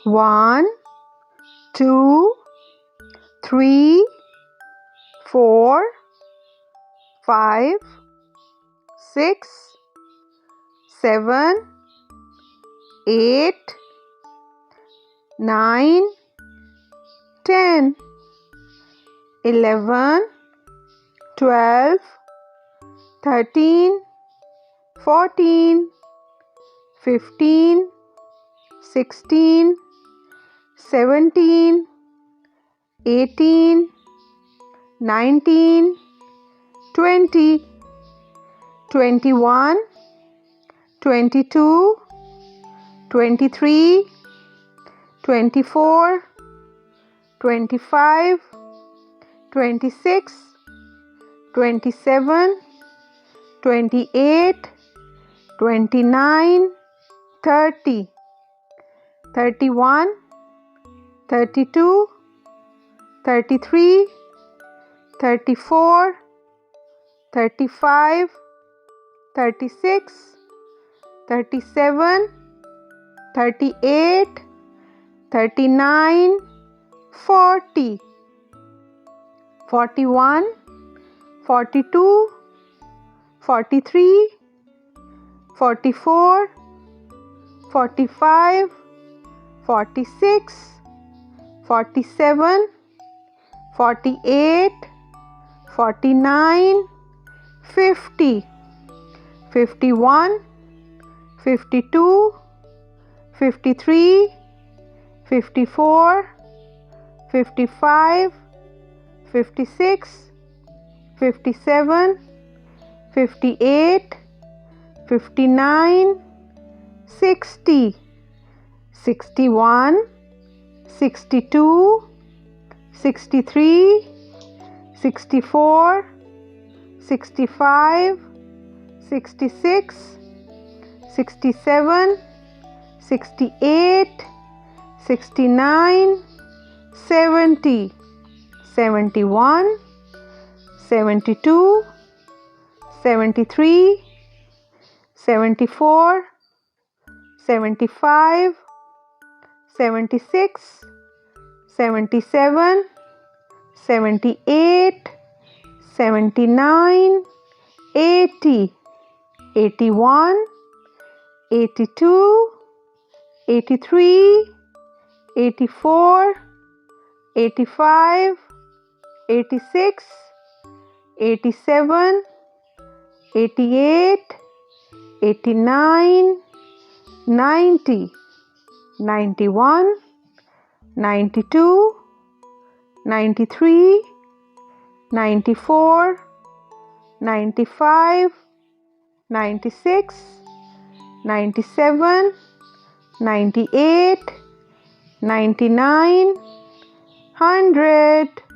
1, 2, 3, 4, 5, 6, 7, 8, 9, 10, 11, 12, 13, 14, 15, 16, 17, 18, 19, 20, 21, 22, 23, 24, 25, 26, 27, 28, 29, 30, 31, 32, 33, 34, 35, 36, 37, 38, 39, 40, 41, 42, 43, 44, 45, 46, 47, 48, 49, 50, 51, 52, 53, 54, 55, 56, 57, 58, 59, 60, 61, 62, 63, 64, 65, 66, 67, 68, 69, 70, 71, 72, 73, 74, 75, 76, 77, 78, 79, 80, 81, 82, 83, 84, 85, 86, 87, 88, 89, 90, 91, 92, 93, 94, 95, 96, 97, 98, 99, 100.